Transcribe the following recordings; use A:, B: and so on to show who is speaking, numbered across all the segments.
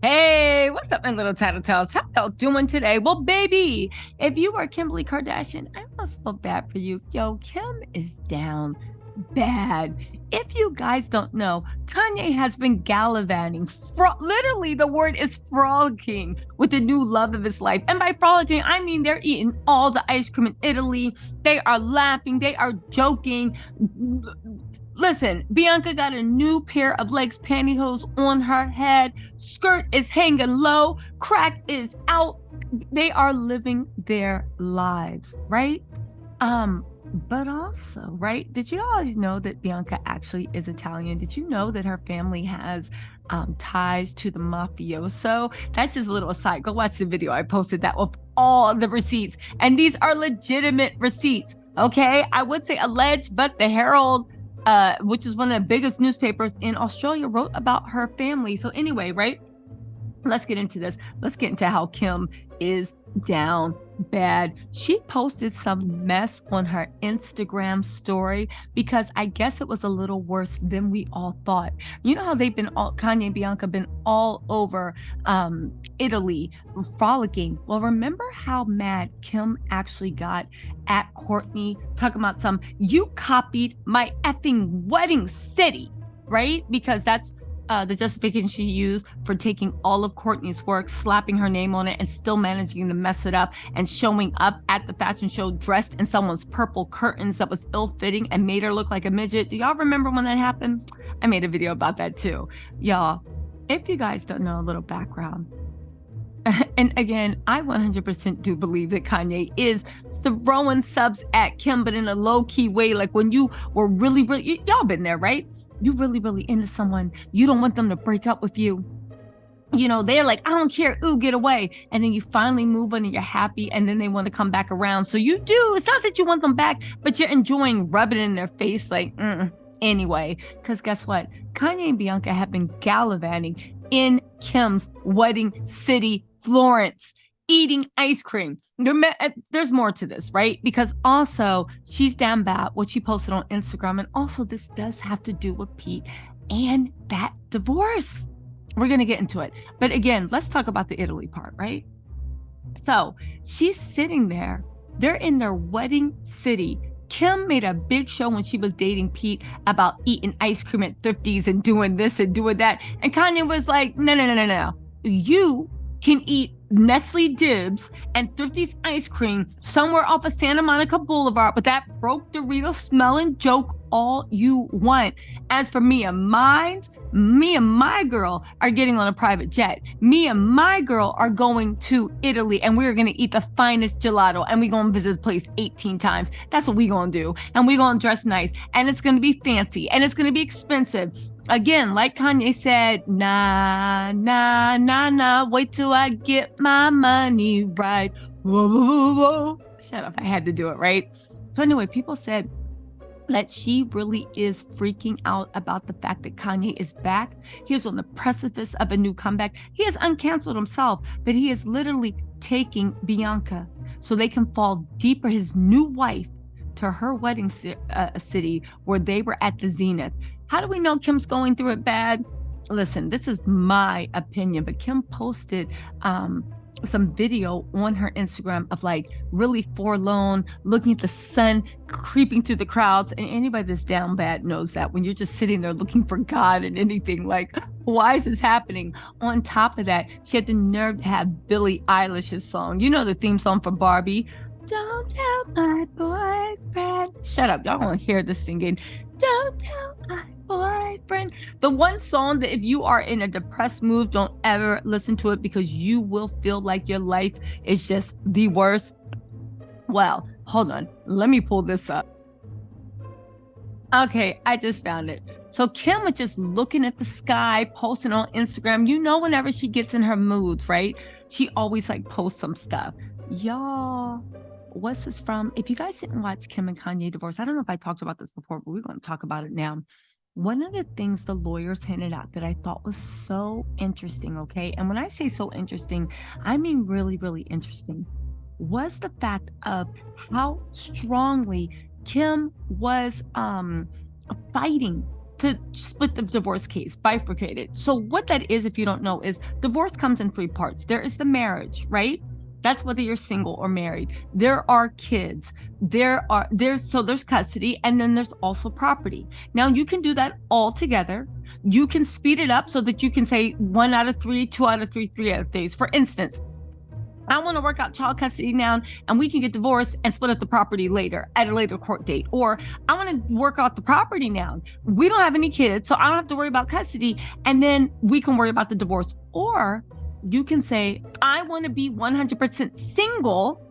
A: Hey, what's up, my little tattletales? How y'all doing today? Well, baby, if you are Kimberly Kardashian, I must feel bad for you. Yo, Kim is down bad. If you guys don't know, Kanye has been gallivanting. Literally, the word is frolicking with the new love of his life. And by frolicking, I mean they're eating all the ice cream in Italy. They are laughing. They are joking. Listen, Bianca got a new pair of legs pantyhose on her head. Skirt is hanging low. Crack is out. They are living their lives, right? But also, right? Did you always know that Bianca actually is Italian? Did you know that her family has ties to the mafioso? That's just a little aside. Go watch the video. I posted that with all the receipts. And these are legitimate receipts. Okay. I would say alleged, but the Herald, which is one of the biggest newspapers in Australia, wrote about her family. So anyway, right? Let's get into this. Let's get into how Kim is down bad. She posted some mess on her Instagram story because I guess it was a little worse than we all thought. You know how Kanye and Bianca been all over Italy frolicking. Well, remember how mad Kim actually got at Kourtney, talking about you copied my effing wedding city, right? Because that's the justification she used for taking all of Kourtney's work, slapping her name on it, and still managing to mess it up and showing up at the fashion show dressed in someone's purple curtains that was ill-fitting and made her look like a midget. Do y'all remember when that happened? I made a video about that too. Y'all, if you guys don't know a little background, and again, I 100% do believe that Kanye is throwing subs at Kim, but in a low-key way, like when you were really, y'all been there, right? You really into someone, you don't want them to break up with you. You know, they're like, I don't care, ooh, get away. And then you finally move on and you're happy, and then they want to come back around. So you do, it's not that you want them back, but you're enjoying rubbing it in their face like, anyway. Because guess what? Kanye and Bianca have been gallivanting in Kim's wedding city, Florence, eating ice cream. There's more to this, right? Because also she's down bad what she posted on Instagram. And also this does have to do with Pete and that divorce. We're going to get into it. But again, let's talk about the Italy part, right? So she's sitting there. They're in their wedding city. Kim made a big show when she was dating Pete about eating ice cream at Thrifties and doing this and doing that. And Kanye was like, no. You can eat Nestle Dibs and Thrifty's ice cream somewhere off of Santa Monica Boulevard with that broke Dorito smelling joke all you want. As for me and my girl are getting on a private jet. Me and my girl are going to Italy, and we're going to eat the finest gelato, and we're going to visit the place 18 times. That's what we're going to do. And we're going to dress nice, and it's going to be fancy, and it's going to be expensive. Again, like Kanye said, nah, wait till I get my money right. Whoa. Shut up, I had to do it, right? So anyway, people said that she really is freaking out about the fact that Kanye is back. He is on the precipice of a new comeback. He has uncanceled himself, but he is literally taking Bianca so they can fall deeper, his new wife, to her wedding city where they were at the zenith. How do we know Kim's going through it bad? Listen, this is my opinion, but Kim posted some video on her Instagram of like really forlorn, looking at the sun creeping through the crowds. And anybody that's down bad knows that when you're just sitting there looking for God and anything, like, why is this happening? On top of that, she had the nerve to have Billie Eilish's song. You know, the theme song for Barbie. Don't tell my boyfriend. Shut up. Y'all want to hear this singing. Don't tell my boyfriend. The one song that if you are in a depressed mood, don't ever listen to it because you will feel like your life is just the worst. Well, hold on. Let me pull this up. Okay, I just found it. So Kim was just looking at the sky, posting on Instagram. You know, whenever she gets in her moods, right? She always like posts some stuff. Y'all, what's this from? If you guys didn't watch Kim and Kanye divorce, I don't know if I talked about this before, but we're going to talk about it now. One of the things the lawyers hinted at that I thought was so interesting, okay? And when I say so interesting, I mean really interesting, was the fact of how strongly Kim was fighting to split the divorce case, bifurcate it. So what that is, if you don't know, is divorce comes in three parts. There is the marriage, right? That's whether you're single or married. There are kids. There's custody, and then there's also property. Now you can do that all together. You can speed it up so that you can say 1 out of 3, 2 out of 3, 3 out of 3. For instance, I want to work out child custody now, and we can get divorced and split up the property later at a later court date. Or I want to work out the property now. We don't have any kids, so I don't have to worry about custody, and then we can worry about the divorce. Or you can say, I want to be 100% single,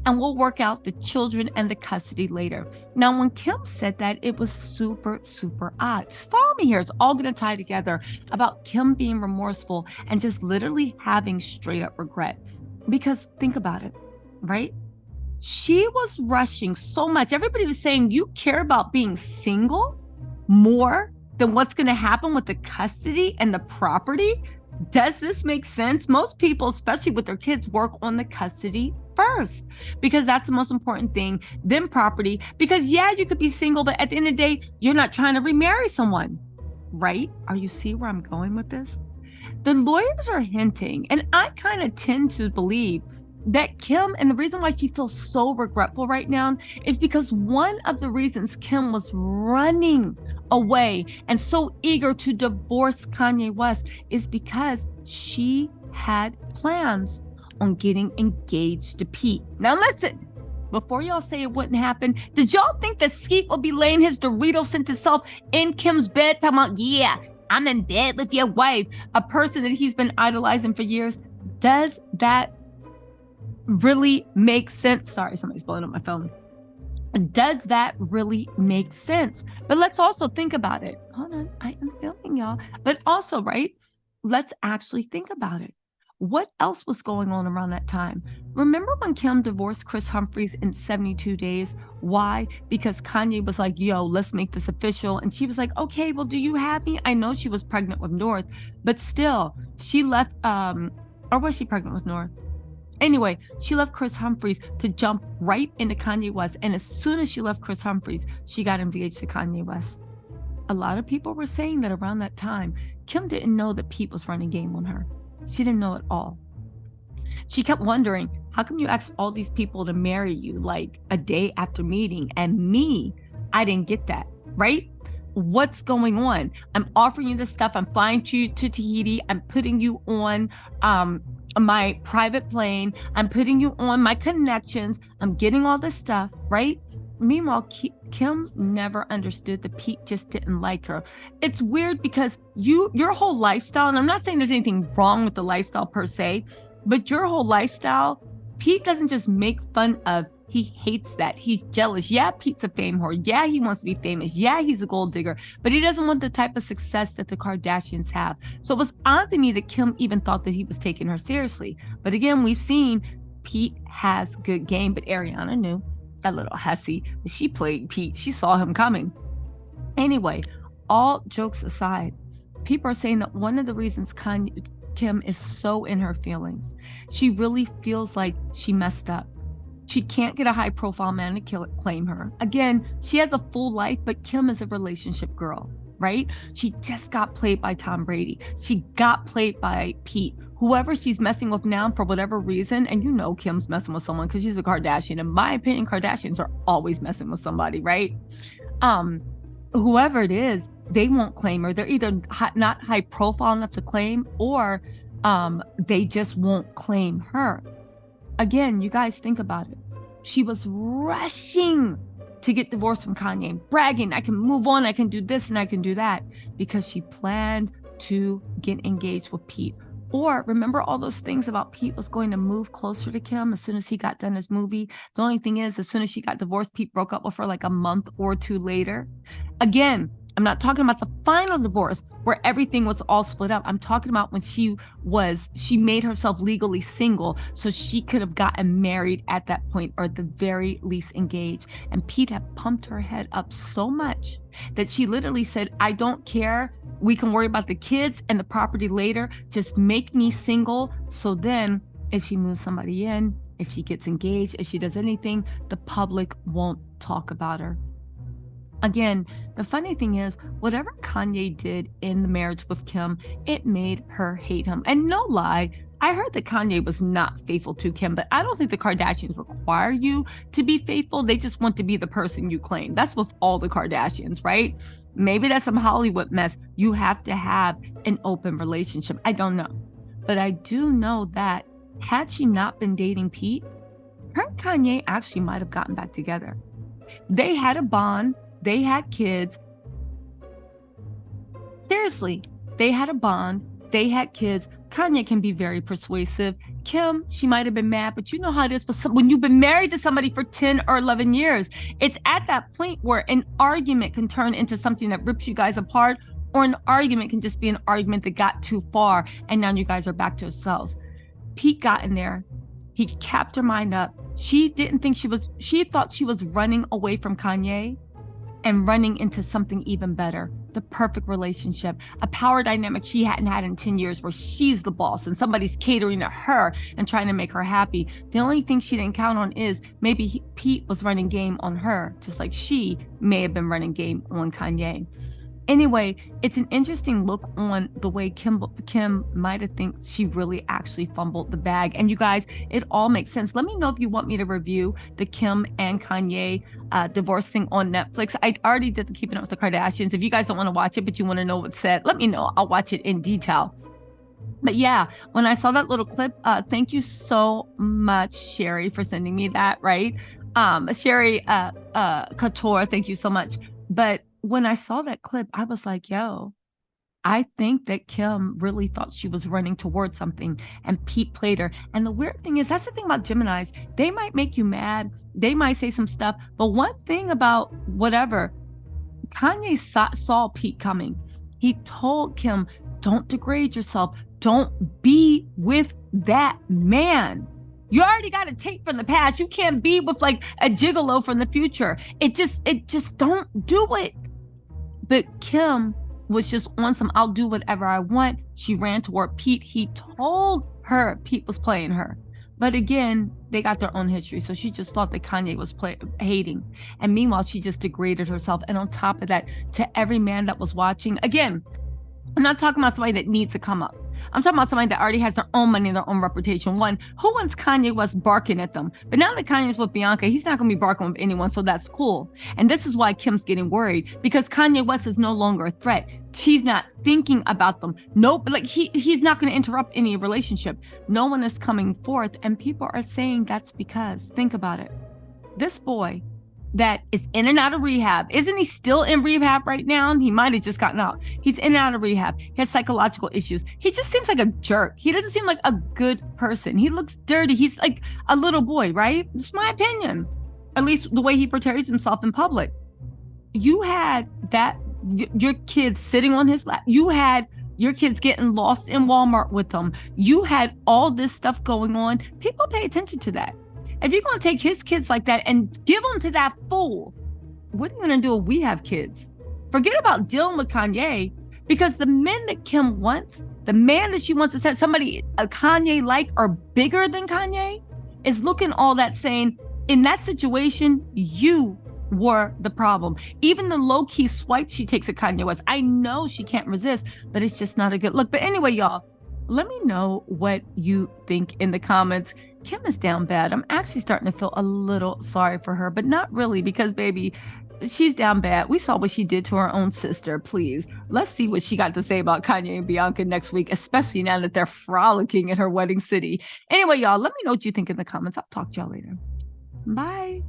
A: and we'll work out the children and the custody later. Now, when Kim said that, it was super, super odd. Just follow me here. It's all going to tie together about Kim being remorseful and just literally having straight up regret. Because think about it, right? She was rushing so much. Everybody was saying, you care about being single more than what's going to happen with the custody and the property? Does this make sense? Most people, especially with their kids, work on the custody first because that's the most important thing, then property. Because yeah, you could be single, but at the end of the day, you're not trying to remarry someone, right? Are you see where I'm going with this? The lawyers are hinting, and I kind of tend to believe that Kim, and the reason why she feels so regretful right now is because one of the reasons Kim was running away and so eager to divorce Kanye West is because she had plans on getting engaged to Pete. Now listen, before y'all say it wouldn't happen, did y'all think that Skeet would be laying his Dorito scented self in Kim's bed talking about, yeah, I'm in bed with your wife, a person that he's been idolizing for years? Does that really make sense? Sorry, somebody's blowing up my phone. Does that really make sense? But let's also think about it. Hold on, I am filming y'all. But also, right, let's actually think about it. What else was going on around that time? Remember when Kim divorced Chris Humphries in 72 days? Why? Because Kanye was like, yo, let's make this official. And she was like, okay, well, do you have me? I know she was pregnant with North, but still, she left, or was she pregnant with North? Anyway, she left Chris Humphries to jump right into Kanye West. And as soon as she left Chris Humphries, she got engaged to Kanye West. A lot of people were saying that around that time, Kim didn't know that Pete was running game on her. She didn't know at all. She kept wondering, how come you asked all these people to marry you like a day after meeting, and me, I didn't get that, right? What's going on? I'm offering you this stuff. I'm flying you to Tahiti. I'm putting you on my private plane. I'm putting you on my connections. I'm getting all this stuff, right? Meanwhile, Kim never understood that Pete just didn't like her. It's weird because your whole lifestyle, and I'm not saying there's anything wrong with the lifestyle per se, but your whole lifestyle, Pete doesn't just make fun of. He hates that. He's jealous. Yeah, Pete's a fame whore. Yeah, he wants to be famous. Yeah, he's a gold digger, but he doesn't want the type of success that the Kardashians have. So it was odd to me that Kim even thought that he was taking her seriously. But again, we've seen Pete has good game, but Ariana knew. A little hussy. She played Pete. She saw him coming. Anyway, all jokes aside, people are saying that one of the reasons Kim is so in her feelings, she really feels like she messed up. She can't get a high profile man to claim her. Again, she has a full life, but Kim is a relationship girl, right? She just got played by Tom Brady. She got played by Pete. Whoever she's messing with now for whatever reason, and you know Kim's messing with someone because she's a Kardashian. In my opinion, Kardashians are always messing with somebody, right? Whoever it is, they won't claim her. They're either not high profile enough to claim, or they just won't claim her. Again, you guys think about it. She was rushing to get divorced from Kanye, bragging, I can move on, I can do this and I can do that, because she planned to get engaged with Pete. Or remember all those things about Pete was going to move closer to Kim as soon as he got done his movie. The only thing is, as soon as she got divorced, Pete broke up with her like a month or two later. Again, I'm not talking about the final divorce where everything was all split up. I'm talking about when she made herself legally single so she could have gotten married at that point, or at the very least engaged. And Pete had pumped her head up so much that she literally said, I don't care. We can worry about the kids and the property later. Just make me single. So then if she moves somebody in, if she gets engaged, if she does anything, the public won't talk about her. Again, the funny thing is, whatever Kanye did in the marriage with Kim, it made her hate him. And no lie, I heard that Kanye was not faithful to Kim, but I don't think the Kardashians require you to be faithful. They just want to be the person you claim. That's with all the Kardashians, right? Maybe that's some Hollywood mess. You have to have an open relationship. I don't know. But I do know that had she not been dating Pete, her and Kanye actually might have gotten back together. They had a bond. They had kids. Seriously, they had a bond. They had kids. Kanye can be very persuasive. Kim, she might have been mad, but you know how it is when you've been married to somebody for 10 or 11 years. It's at that point where an argument can turn into something that rips you guys apart, or an argument can just be an argument that got too far, and now you guys are back to yourselves. Pete got in there. He kept her mind up. She thought she was running away from Kanye and running into something even better, the perfect relationship, a power dynamic she hadn't had in 10 years where she's the boss and somebody's catering to her and trying to make her happy. The only thing she didn't count on is maybe Pete was running game on her, just like she may have been running game on Kanye. Anyway, it's an interesting look on the way Kim might have think she really actually fumbled the bag. And you guys, it all makes sense. Let me know if you want me to review the Kim and Kanye divorce thing on Netflix. I already did the Keeping Up with the Kardashians. If you guys don't want to watch it, but you want to know what's said, let me know. I'll watch it in detail. But yeah, when I saw that little clip, thank you so much, Sherry, for sending me that, right? Sherry Couture, thank you so much. But when I saw that clip, I was like, yo, I think that Kim really thought she was running towards something and Pete played her. And the weird thing is, that's the thing about Geminis. They might make you mad. They might say some stuff. But one thing about whatever, Kanye saw Pete coming. He told Kim, don't degrade yourself. Don't be with that man. You already got a tape from the past. You can't be with like a gigolo from the future. It just don't do it. But Kim was just on some, I'll do whatever I want. She ran toward Pete. He told her Pete was playing her. But again, they got their own history. So she just thought that Kanye was hating. And meanwhile, she just degraded herself. And on top of that, to every man that was watching, again, I'm not talking about somebody that needs to come up. I'm talking about somebody that already has their own money and their own reputation. One, who wants Kanye West barking at them? But now that Kanye's with Bianca, he's not going to be barking with anyone, so that's cool. And this is why Kim's getting worried, because Kanye West is no longer a threat. She's not thinking about them. Nope, like he's not going to interrupt any relationship. No one is coming forth, and people are saying that's because, think about it, this boy that is in and out of rehab. Isn't he still in rehab right now? He might have just gotten out. He's in and out of rehab. He has psychological issues. He just seems like a jerk. He doesn't seem like a good person. He looks dirty. He's like a little boy, right? It's my opinion. At least the way he portrays himself in public. You had your kids sitting on his lap. You had your kids getting lost in Walmart with him. You had all this stuff going on. People pay attention to that. If you're going to take his kids like that and give them to that fool, what are you going to do if we have kids? Forget about dealing with Kanye, because the men that Kim wants, the man that she wants to set somebody a Kanye-like or bigger than Kanye, is looking all that saying, in that situation, you were the problem. Even the low-key swipe she takes at Kanye West, I know she can't resist, but it's just not a good look. But anyway, y'all, let me know what you think in the comments. Kim is down bad. I'm actually starting to feel a little sorry for her, but not really, because baby, she's down bad. We saw what she did to her own sister. Please, let's see what she got to say about Kanye and Bianca next week, especially now that they're frolicking in her wedding city. Anyway, y'all, let me know what you think in the comments. I'll talk to y'all later. Bye.